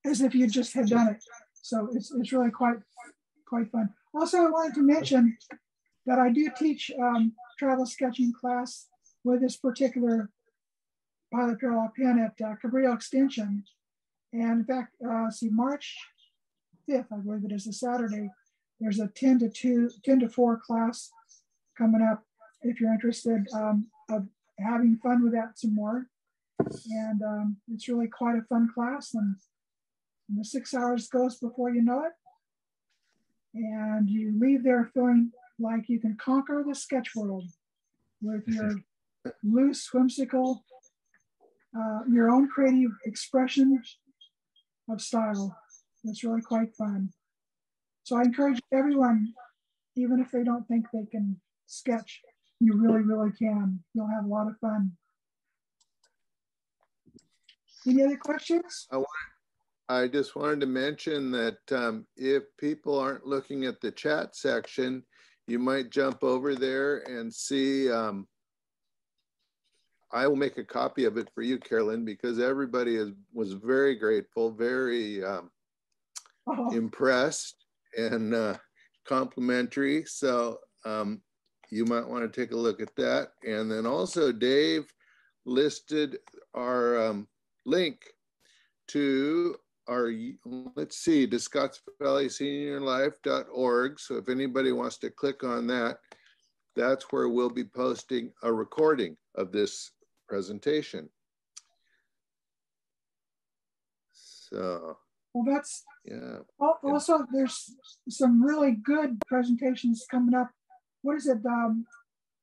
As if you just had done it. So it's really quite fun. Also, I wanted to mention that I do teach travel sketching class with this particular pilot parallel pen at Cabrillo Extension. And in fact, March 5th, I believe it is a Saturday. There's a 10 to 4 class coming up if you're interested of having fun with that some more. And it's really quite a fun class. And the 6 hours goes before you know it. And you leave there feeling like you can conquer the sketch world with your loose, whimsical, your own creative expression of style. It's really quite fun. So I encourage everyone, even if they don't think they can sketch, you really, really can. You'll have a lot of fun. Any other questions? I just wanted to mention that if people aren't looking at the chat section, you might jump over there and see. I will make a copy of it for you, Carolyn, because everybody was very grateful, very impressed and complimentary. So you might want to take a look at that. And then also Dave listed our link to our, let's see, to ScottsValleySeniorLife.org. So if anybody wants to click on that, that's where we'll be posting a recording of this presentation. So, well, that's, yeah. Also, there's some really good presentations coming up. What is it,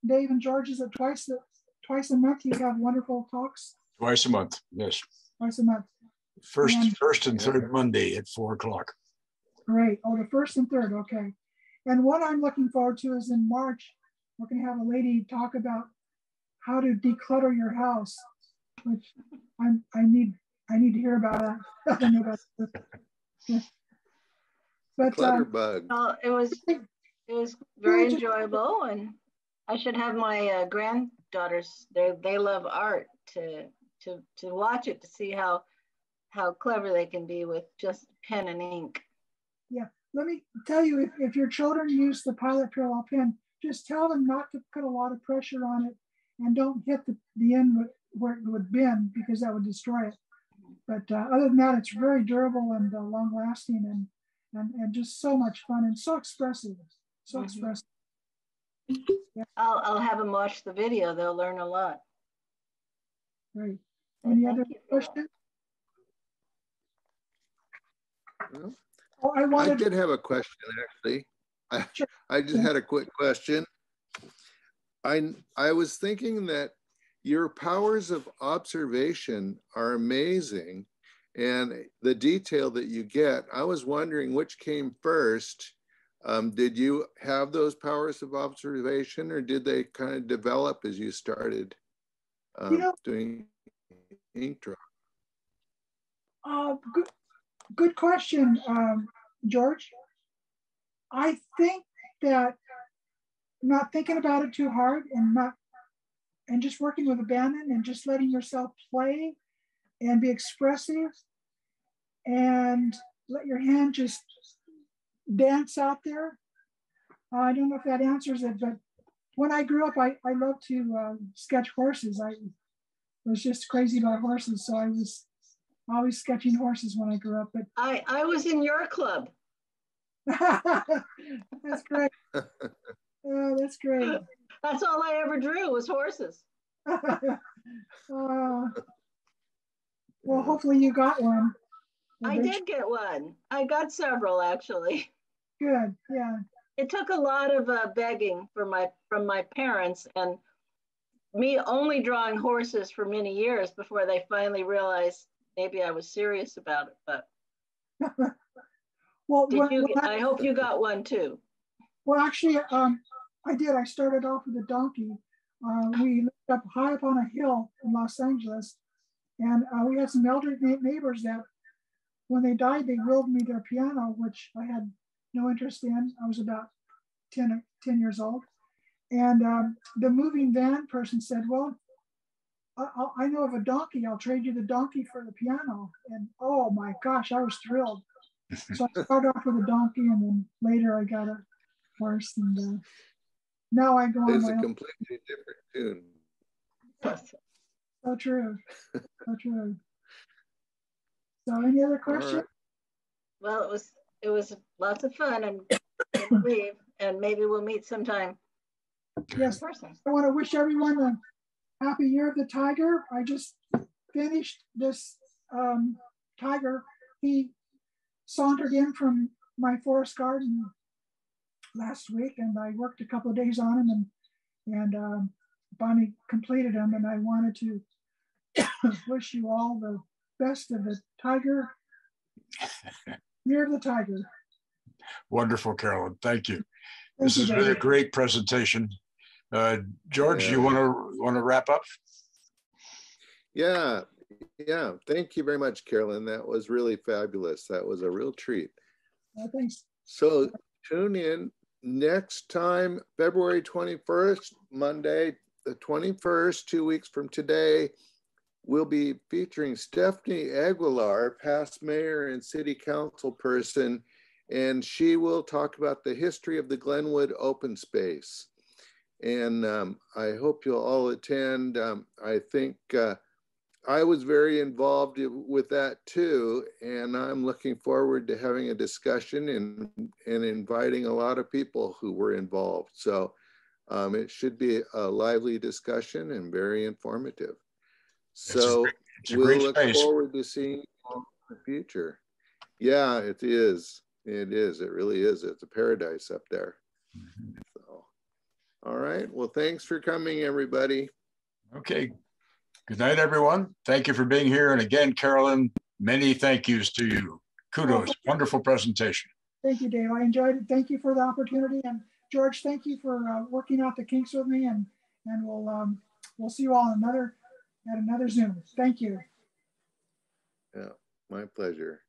Dave and George? Is it twice a month you have wonderful talks? Twice a month, yes. Twice a month. First and third Monday at 4 o'clock. Great. Oh, the first and third. Okay. And what I'm looking forward to is in March, we're going to have a lady talk about how to declutter your house, which I need to hear about that. I don't know about that. But Clutterbug. It was very enjoyable, and I should have my granddaughters. They love art to watch it, to see how clever they can be with just pen and ink. Yeah, let me tell you, if your children use the Pilot Parallel pen, just tell them not to put a lot of pressure on it and don't hit the end where it would bend, because that would destroy it. But other than that, it's very durable and long lasting and just so much fun and so expressive. So expressive. Yeah. I'll have them watch the video. They'll learn a lot. Great. Any other questions? Well, Oh, I did have a question, actually. Sure. I just had a quick question. I was thinking that your powers of observation are amazing, and the detail that you get, I was wondering which came first. Did you have those powers of observation, or did they kind of develop as you started doing ink drawing? Good question, George. I think that not thinking about it too hard and just working with abandon and just letting yourself play and be expressive and let your hand just dance out there. I don't know if that answers it, but when I grew up, I loved to sketch horses. I was just crazy about horses, so I was always sketching horses when I grew up. But I was in your club. That's great. Oh, that's great. That's all I ever drew was horses. Well, hopefully you got one. I did get one. I got several, actually. Good, yeah. It took a lot of begging from my parents, and me only drawing horses for many years before they finally realized maybe I was serious about it. But well, I hope you got one too. Well, actually, I did. I started off with a donkey. We lived up high up on a hill in Los Angeles, and we had some elderly neighbors that, when they died, they willed me their piano, which I had no interest in. I was about 10 years old. And the moving van person said, well, I know of a donkey. I'll trade you the donkey for the piano. And oh my gosh, I was thrilled. So I started off with a donkey, and then later I got a horse. And now I go on my own. It's a completely different tune. Yes. So true. So true. So any other questions? Well, It was lots of fun, and I believe, and maybe we'll meet sometime. Yes, I want to wish everyone a happy Year of the Tiger. I just finished this tiger. He sauntered in from my forest garden last week, and I worked a couple of days on him, and finally completed him. And I wanted to wish you all the best of the tiger. Year of the Tiger. Wonderful, Carolyn. Thank you. Thank This you, has been a David. great presentation. George, Yeah. you want to wrap up? Yeah. Thank you very much, Carolyn. That was really fabulous. That was a real treat. Thanks. So tune in next time, February 21st, Monday, the 21st, 2 weeks from today. We'll be featuring Stephanie Aguilar, past mayor and city council person, and she will talk about the history of the Glenwood open space. And I hope you'll all attend. I think I was very involved with that too, and I'm looking forward to having a discussion and inviting a lot of people who were involved. So it should be a lively discussion and very informative. So we'll look forward to seeing you all in the future. Yeah, it is. It is. It really is. It's a paradise up there. So, all right. Well, thanks for coming, everybody. Okay. Good night, everyone. Thank you for being here. And again, Carolyn, many thank yous to you. Kudos. Wonderful presentation. Thank you, Dave. I enjoyed it. Thank you for the opportunity. And George, thank you for working out the kinks with me. And we'll see you all at another Zoom. Thank you. Yeah, my pleasure.